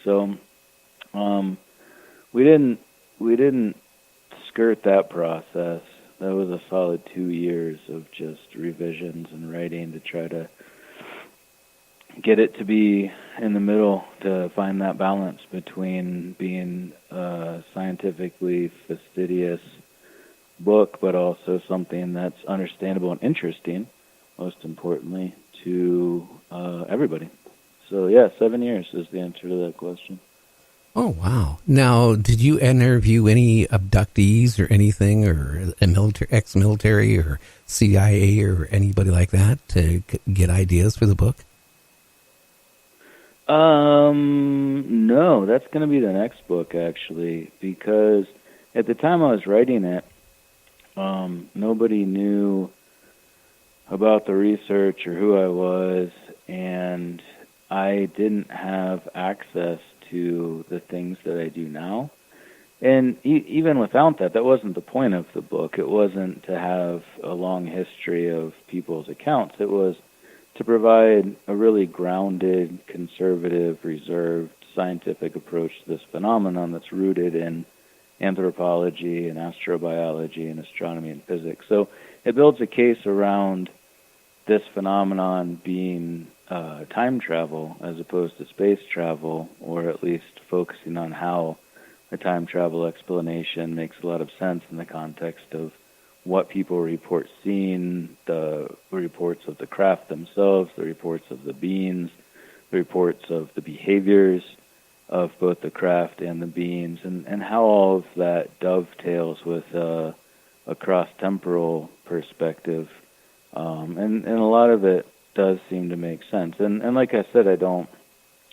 So we didn't skirt that process. That was a solid 2 years of just revisions and writing to try to get it to be in the middle, to find that balance between being a scientifically fastidious book, but also something that's understandable and interesting, most importantly, to everybody. So, yeah, 7 years is the answer to that question. Oh, wow. Now, did you interview any abductees or anything, or a ex-military or CIA or anybody like that to get ideas for the book? No, that's going to be the next book, actually, because at the time I was writing it, nobody knew about the research or who I was, and I didn't have access to the things that I do now. And even without that, that wasn't the point of the book. It wasn't to have a long history of people's accounts. It was to provide a really grounded, conservative, reserved, scientific approach to this phenomenon that's rooted in anthropology and astrobiology and astronomy and physics. So it builds a case around this phenomenon being time travel as opposed to space travel, or at least focusing on how a time travel explanation makes a lot of sense in the context of what people report seeing, the reports of the craft themselves, the reports of the beings, the reports of the behaviors of both the craft and the beings, and how all of that dovetails with a cross-temporal perspective. And a lot of it does seem to make sense. And like I said, I don't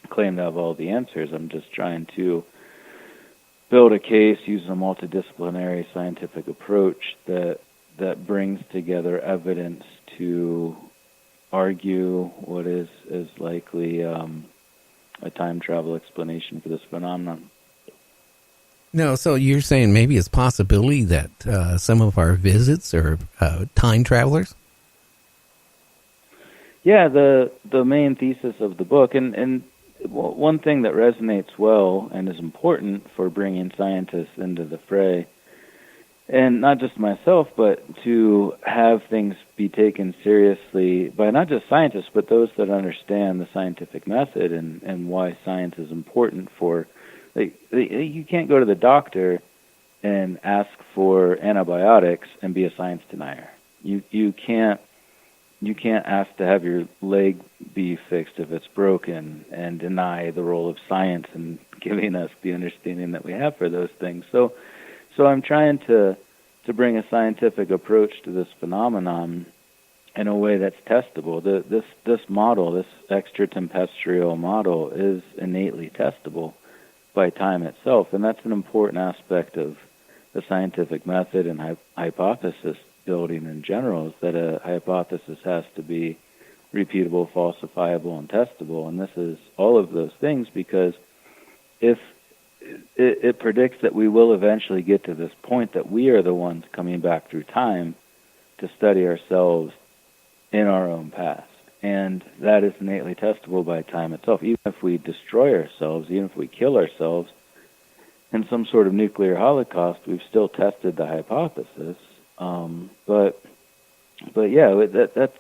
claim to have all the answers. I'm just trying to build a case, use a multidisciplinary scientific approach that brings together evidence to argue what is likely a time travel explanation for this phenomenon. No, so you're saying maybe it's a possibility that some of our visits are time travelers? Yeah, the main thesis of the book, and one thing that resonates well and is important for bringing scientists into the fray, and not just myself, but to have things be taken seriously by not just scientists, but those that understand the scientific method and why science is important for, you can't go to the doctor and ask for antibiotics and be a science denier. You can't ask to have your leg be fixed if it's broken and deny the role of science in giving us the understanding that we have for those things. So I'm trying to bring a scientific approach to this phenomenon in a way that's testable. This model, this extratempestrial model, is innately testable by time itself, and that's an important aspect of the scientific method and hypothesis building in general, is that a hypothesis has to be repeatable, falsifiable, and testable. And this is all of those things, because if it predicts that we will eventually get to this point that we are the ones coming back through time to study ourselves in our own past. And that is innately testable by time itself. Even if we destroy ourselves, even if we kill ourselves in some sort of nuclear holocaust, we've still tested the hypothesis. But yeah,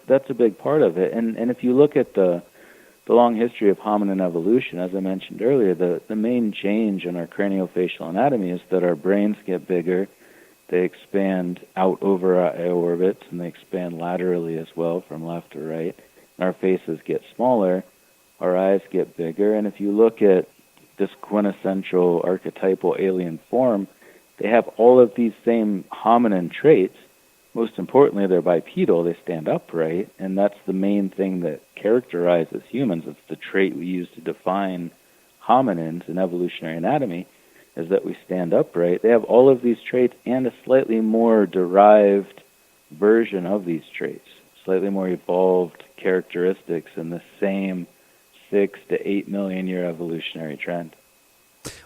that's a big part of it. And if you look at the long history of hominin evolution, as I mentioned earlier, the main change in our craniofacial anatomy is that our brains get bigger, they expand out over our eye orbits, and they expand laterally as well from left to right. And our faces get smaller, our eyes get bigger, and if you look at this quintessential archetypal alien form, they have all of these same hominin traits. Most importantly, they're bipedal, they stand upright, and that's the main thing that characterizes humans. It's the trait we use to define hominins in evolutionary anatomy, is that we stand upright. They have all of these traits and a slightly more derived version of these traits, slightly more evolved characteristics in the same 6 to 8 million year evolutionary trend.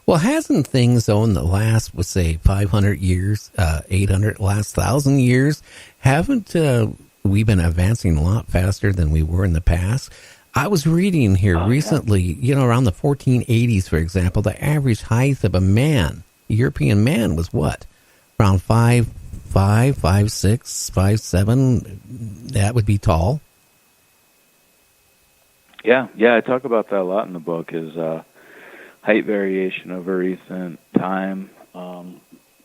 Well, hasn't things, though, in the last, let's say, 500 years, 800, last 1,000 years, haven't we been advancing a lot faster than we were in the past? I was reading here recently, around the 1480s, for example, the average height of a man, European man, was what? Around 5'5", 5'6", 5'7". That would be tall. Yeah, I talk about that a lot in the book, is height variation over recent time.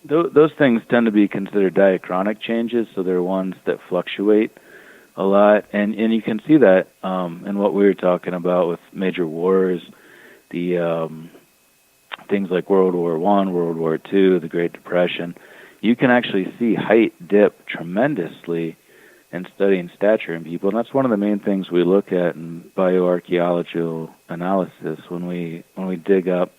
Those things tend to be considered diachronic changes, so they're ones that fluctuate a lot, and you can see that in what we were talking about with major wars, the things like World War I, World War II, the Great Depression. You can actually see height dip tremendously in studying stature in people, and that's one of the main things we look at in bioarchaeological analysis when we dig up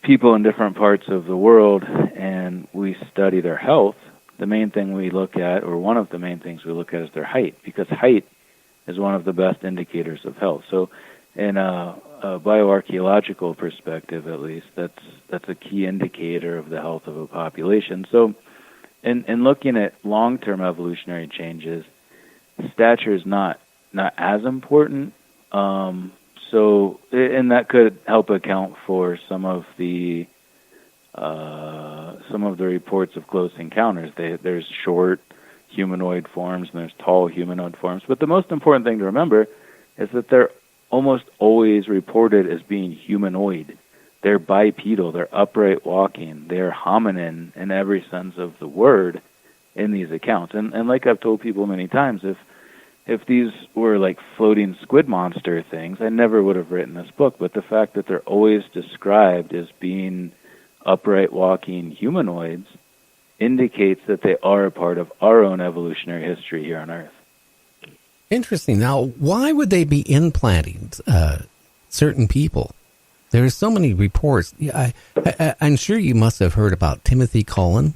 people in different parts of the world and we study their health. The main thing we look at, or one of the main things we look at, is their height, because height is one of the best indicators of health. So in a bioarchaeological perspective, at least, that's a key indicator of the health of a population. So in looking at long-term evolutionary changes, stature is not as important. So that could help account for some of the reports of close encounters. There's short humanoid forms and there's tall humanoid forms. But the most important thing to remember is that they're almost always reported as being humanoid. They're bipedal, they're upright walking, they're hominin in every sense of the word in these accounts. And like I've told people many times, if these were like floating squid monster things, I never would have written this book. But the fact that they're always described as being upright walking humanoids indicates that they are a part of our own evolutionary history here on Earth. Interesting. Now, why would they be implanting certain people? There are so many reports. I'm sure you must have heard about Timothy Cullen.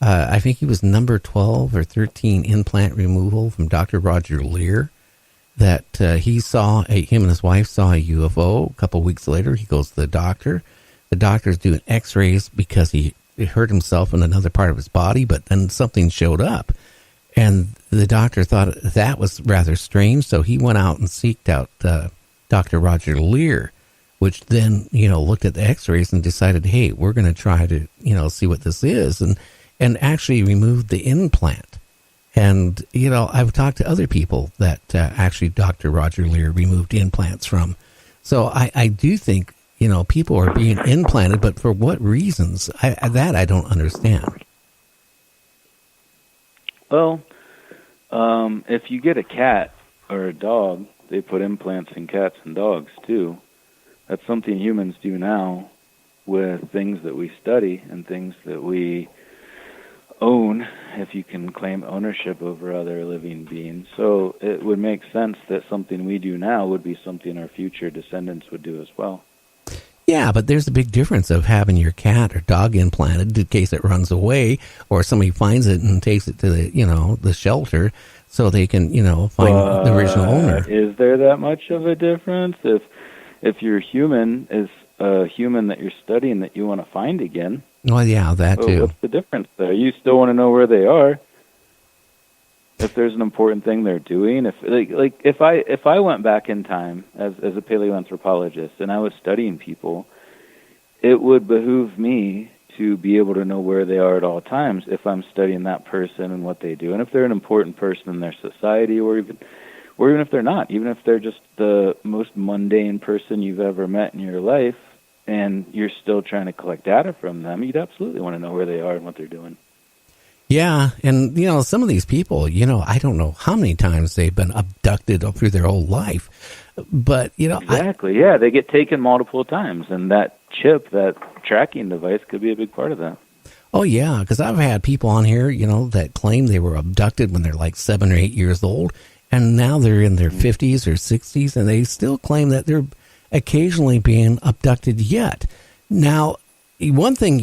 I think he was number 12 or 13 implant removal from Dr. Roger Lear. That him and his wife saw a UFO. A couple of weeks later, he goes to the doctor. The doctor's doing x-rays because he hurt himself in another part of his body, but then something showed up. And the doctor thought that was rather strange, so he went out and seeked out Dr. Roger Lear, which then, looked at the x-rays and decided, hey, we're going to try to, see what this is, and actually removed the implant. And, I've talked to other people that actually Dr. Roger Lear removed implants from. So I do think, people are being implanted, but for what reasons? I don't understand. Well, if you get a cat or a dog, they put implants in cats and dogs too. That's something humans do now with things that we study and things that we own, if you can claim ownership over other living beings. So it would make sense that something we do now would be something our future descendants would do as well. Yeah, but there's a big difference of having your cat or dog implanted in case it runs away, or somebody finds it and takes it to the shelter so they can, find the original owner. Is there that much of a difference? If your human is a human that you're studying that you want to find again? Well, yeah, that too. What's the difference there? You still want to know where they are. If there's an important thing they're doing, if I went back in time as a paleoanthropologist and I was studying people, it would behoove me to be able to know where they are at all times if I'm studying that person and what they do, and if they're an important person in their society, or even if they're not, even if they're just the most mundane person you've ever met in your life, and you're still trying to collect data from them, you'd absolutely want to know where they are and what they're doing. Yeah, and, some of these people, I don't know how many times they've been abducted through their whole life. But, Exactly, yeah, they get taken multiple times, and that chip, that tracking device, could be a big part of that. Oh, yeah, because I've had people on here, that claim they were abducted when they're like 7 or 8 years old, and now they're in their 50s or 60s, and they still claim that they're occasionally being abducted yet. Now, one thing,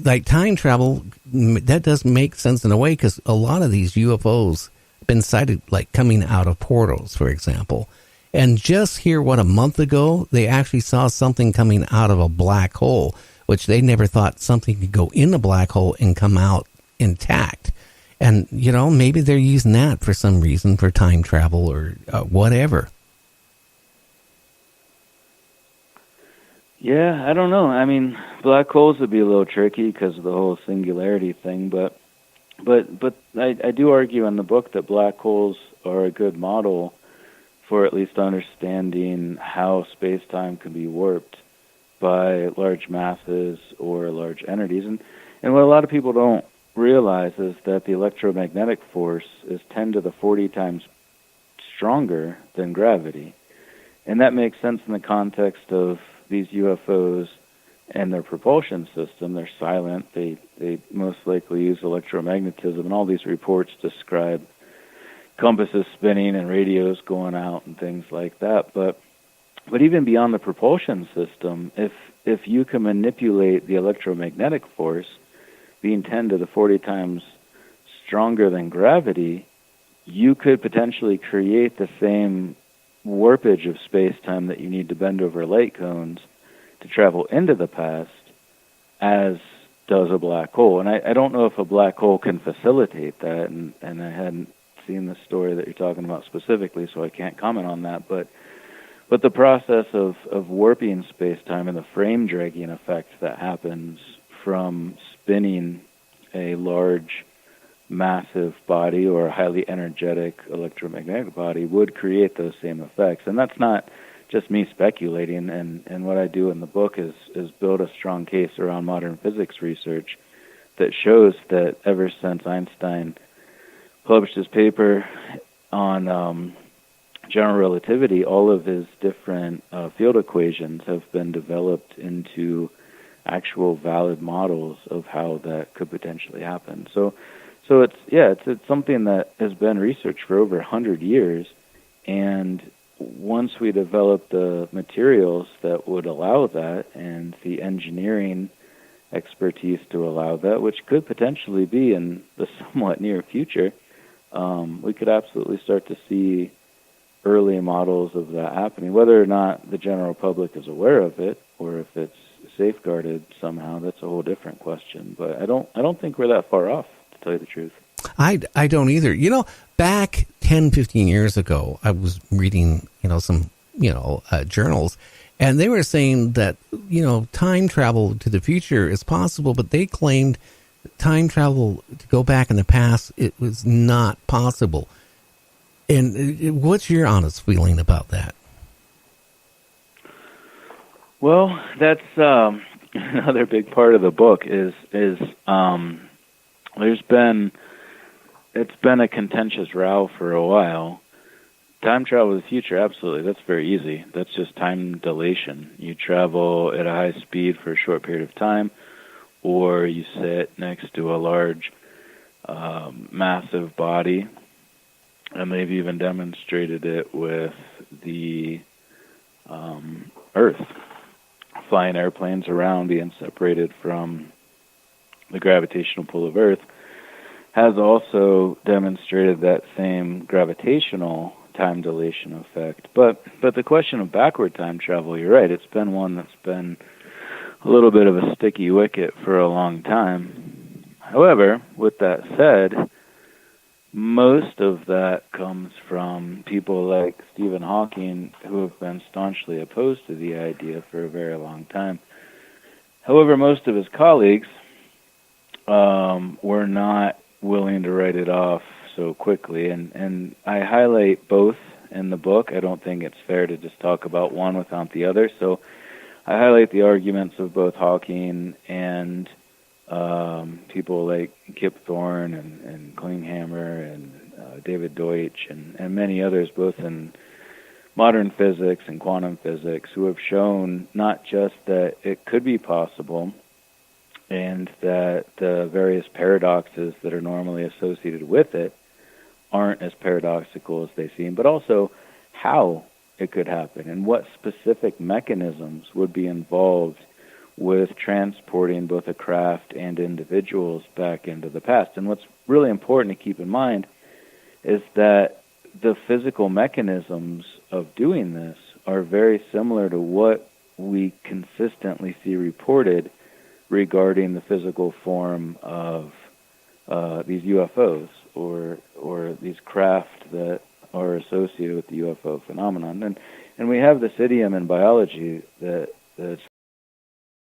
like time travel, that does make sense in a way, because a lot of these UFOs have been sighted like coming out of portals, for example. And just here, a month ago, they actually saw something coming out of a black hole, which they never thought something could go in a black hole and come out intact. And, maybe they're using that for some reason, for time travel or whatever. Yeah, I don't know. I mean, black holes would be a little tricky because of the whole singularity thing, but I do argue in the book that black holes are a good model for at least understanding how space-time can be warped by large masses or large entities. And what a lot of people don't realize is that the electromagnetic force is 10 to the 40 times stronger than gravity. And that makes sense in the context of these UFOs and their propulsion system. They're silent. They most likely use electromagnetism, and all these reports describe compasses spinning and radios going out and things like that. But even beyond the propulsion system, if you can manipulate the electromagnetic force being 10 to the 40 times stronger than gravity, you could potentially create the same warpage of space-time that you need to bend over light cones to travel into the past as does a black hole. And I don't know if a black hole can facilitate that, and I hadn't seen the story that you're talking about specifically, so I can't comment on that. But the process of warping space-time and the frame dragging effect that happens from spinning a large, massive body or a highly energetic electromagnetic body would create those same effects. And that's not just me speculating, and what I do in the book is build a strong case around modern physics research that shows that ever since Einstein published his paper on general relativity, all of his different field equations have been developed into actual valid models of how that could potentially happen. So it's something that has been researched for over 100 years, and once we develop the materials that would allow that and the engineering expertise to allow that, which could potentially be in the somewhat near future, we could absolutely start to see early models of that happening. Whether or not the general public is aware of it or if it's safeguarded somehow, that's a whole different question. But I don't think we're that far off, to tell you the truth. I don't either. You know, back 10, 15 years ago, I was reading, some, journals, and they were saying that, time travel to the future is possible, but they claimed time travel to go back in the past, it was not possible. And what's your honest feeling about that? Well, that's another big part of the book is it's been a contentious row for a while. Time travel to the future, absolutely. That's very easy. That's just time dilation. You travel at a high speed for a short period of time, or you sit next to a large, massive body, and they've even demonstrated it with the Earth, flying airplanes around, being separated from the gravitational pull of Earth, has also demonstrated that same gravitational time dilation effect. But the question of backward time travel, you're right, it's been one that's been a little bit of a sticky wicket for a long time. However, with that said, most of that comes from people like Stephen Hawking, who have been staunchly opposed to the idea for a very long time. However, most of his colleagues were not willing to write it off so quickly, and I highlight both in the book. I don't think it's fair to just talk about one without the other, so I highlight the arguments of both Hawking and people like Kip Thorne and Klinghammer and David Deutsch and many others, both in modern physics and quantum physics, who have shown not just that it could be possible and that the various paradoxes that are normally associated with it aren't as paradoxical as they seem, but also how it could happen and what specific mechanisms would be involved with transporting both a craft and individuals back into the past. And what's really important to keep in mind is that the physical mechanisms of doing this are very similar to what we consistently see reported regarding the physical form of these UFOs or these craft that are associated with the UFO phenomenon. And we have this idiom in biology that's